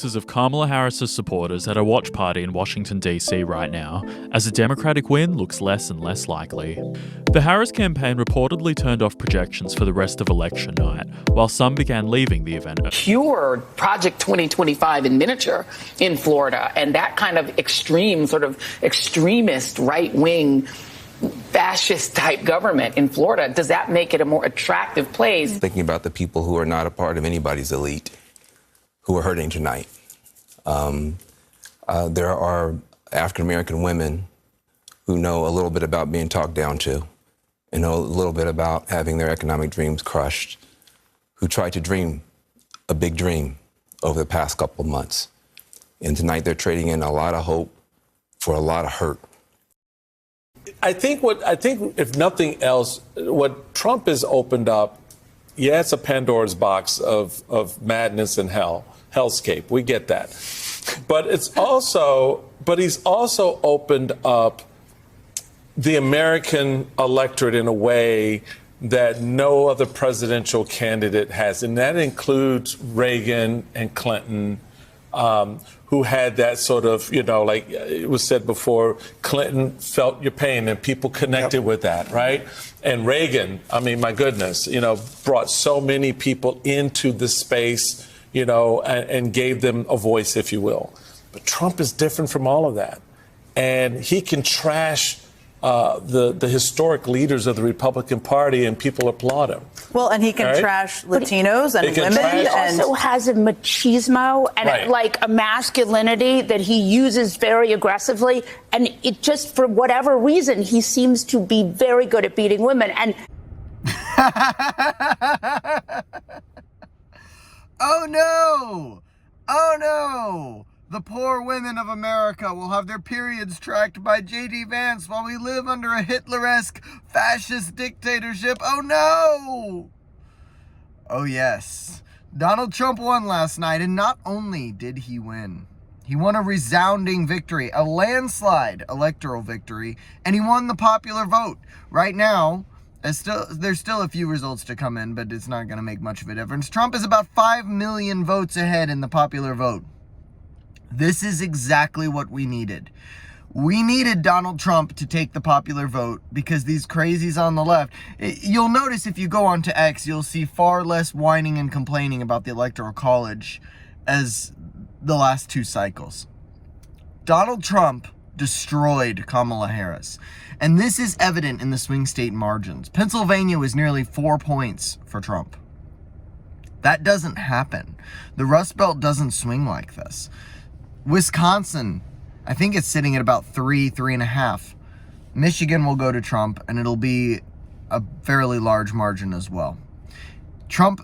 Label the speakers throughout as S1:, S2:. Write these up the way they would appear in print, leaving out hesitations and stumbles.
S1: Of Kamala Harris's supporters at a watch party in Washington, D.C. right now, as a Democratic win looks less and less likely. The Harris campaign reportedly turned off projections for the rest of election night, while some began leaving the event.
S2: Pure Project 2025 in miniature in Florida, and that kind of extreme, sort of extremist, right-wing, fascist-type government in Florida, does that make it a more attractive place?
S3: Thinking about the people who are not a part of anybody's elite, who are hurting tonight. There are African-American women who know a little bit about being talked down to and know a little bit about having their economic dreams crushed, who tried to dream a big dream over the past couple of months. And tonight they're trading in a lot of hope for a lot of hurt.
S4: I think if nothing else, what Trump has opened up, yeah, it's a Pandora's box of madness and hellscape. We get that. But he's also opened up the American electorate in a way that no other presidential candidate has. And that includes Reagan and Clinton, who had that sort of, like it was said before, Clinton felt your pain and people connected with that, right? And Reagan, I mean, my goodness, brought so many people into the space, and gave them a voice, if you will. But Trump is different from all of that. And he can trash the historic leaders of the Republican Party and people applaud him.
S5: Well, and he can trash Latinos and women.
S2: But he also has a machismo and like a masculinity that he uses very aggressively. And it just, for whatever reason, he seems to be very good at beating women. And
S6: oh no! Oh no! The poor women of America will have their periods tracked by J.D. Vance while we live under a Hitler-esque fascist dictatorship. Oh no! Oh yes. Donald Trump won last night, and not only did he win, he won a resounding victory, a landslide electoral victory, and he won the popular vote. Right now, there's still a few results to come in, but it's not going to make much of a difference. Trump is about 5 million votes ahead in the popular vote. This is exactly what we needed. We needed Donald Trump to take the popular vote because these crazies on the left, you'll notice if you go onto X, you'll see far less whining and complaining about the Electoral College as the last two cycles. Donald Trump destroyed Kamala Harris. And this is evident in the swing state margins. Pennsylvania was nearly 4 points for Trump. That doesn't happen. The Rust Belt doesn't swing like this. Wisconsin, I think it's sitting at about 3.5. Michigan will go to Trump, and it'll be a fairly large margin as well. Trump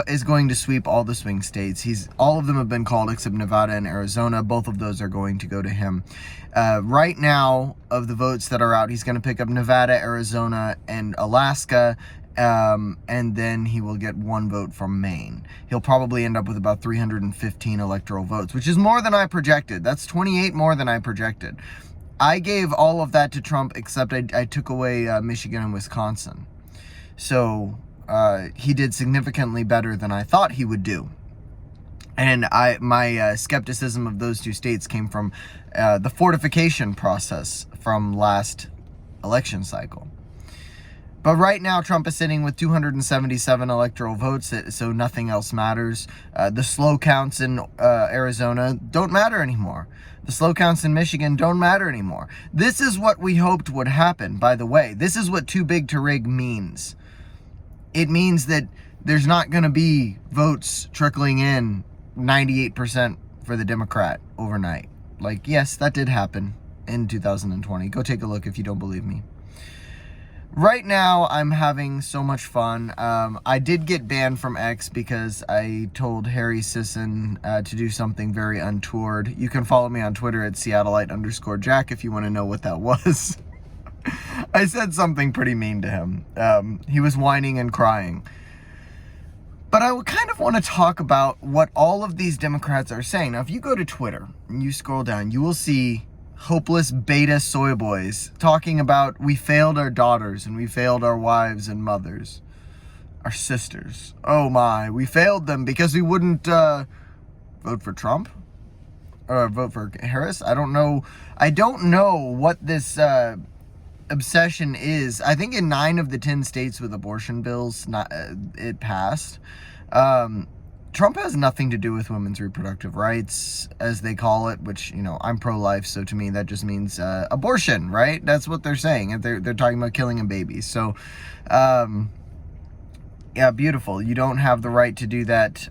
S6: is going to sweep all the swing states. All of them have been called except Nevada and Arizona. Both of those are going to go to him. Right now, of the votes that are out, he's going to pick up Nevada, Arizona, and Alaska. And then he will get 1 vote from Maine. He'll probably end up with about 315 electoral votes, which is more than I projected. That's 28 more than I projected. I gave all of that to Trump, except I took away Michigan and Wisconsin. So he did significantly better than I thought he would do. And my skepticism of those two states came from the fortification process from last election cycle. But right now, Trump is sitting with 277 electoral votes, so nothing else matters. The slow counts in Arizona don't matter anymore. The slow counts in Michigan don't matter anymore. This is what we hoped would happen, by the way. This is what too big to rig means. It means that there's not going to be votes trickling in 98% for the Democrat overnight. Like, yes, that did happen in 2020. Go take a look if you don't believe me. Right now, I'm having so much fun. I did get banned from X because I told Harry Sisson to do something very untoward. You can follow me on Twitter at Seattleite_Jack if you want to know what that was. I said something pretty mean to him. He was whining and crying. But I kind of want to talk about what all of these Democrats are saying. Now, if you go to Twitter and you scroll down, you will see hopeless beta soy boys talking about we failed our daughters and we failed our wives and mothers, our sisters. Oh my, we failed them because we wouldn't vote for Trump or vote for Harris. I don't know what this obsession is. I think in 9 of the 10 states with abortion bills, it passed. Trump has nothing to do with women's reproductive rights, as they call it, which, I'm pro-life, so to me that just means abortion, right? That's what they're saying. They're talking about killing a baby. So, yeah, beautiful. You don't have the right to do that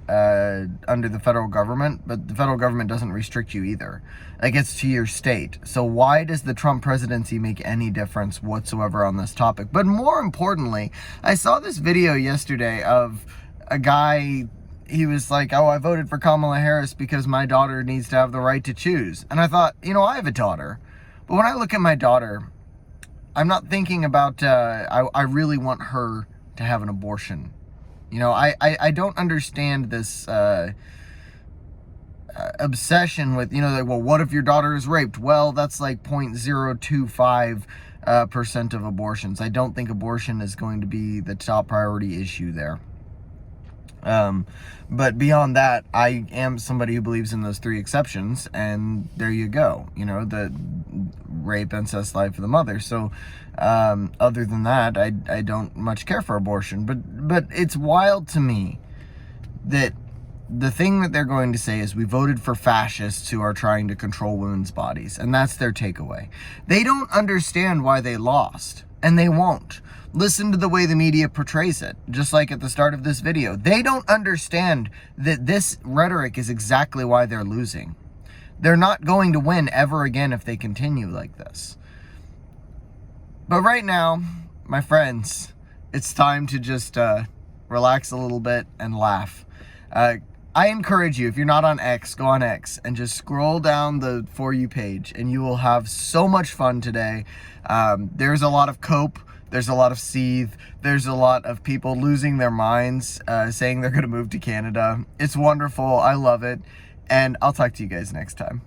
S6: under the federal government, but the federal government doesn't restrict you either. Like, it's to your state. So why does the Trump presidency make any difference whatsoever on this topic? But more importantly, I saw this video yesterday of a guy. He was like, oh, I voted for Kamala Harris because my daughter needs to have the right to choose. And I thought, I have a daughter. But when I look at my daughter, I'm not thinking about, I really want her to have an abortion. I don't understand this obsession with, like, well, what if your daughter is raped? Well, that's like 0.025% of abortions. I don't think abortion is going to be the top priority issue there. But beyond that, I am somebody who believes in those 3 exceptions, and there you go. The rape, incest, life of the mother. So, other than that, I don't much care for abortion. But it's wild to me that the thing that they're going to say is we voted for fascists who are trying to control women's bodies, and that's their takeaway. They don't understand why they lost, and they won't. Listen to the way the media portrays it, just like at the start of this video. They don't understand that this rhetoric is exactly why they're losing. They're not going to win ever again if they continue like this. But right now, my friends, it's time to just relax a little bit and laugh. I encourage you, if you're not on X, go on X and just scroll down the For You page, and you will have so much fun today. There's a lot of cope. There's a lot of seethe. There's a lot of people losing their minds, saying they're going to move to Canada. It's wonderful. I love it. And I'll talk to you guys next time.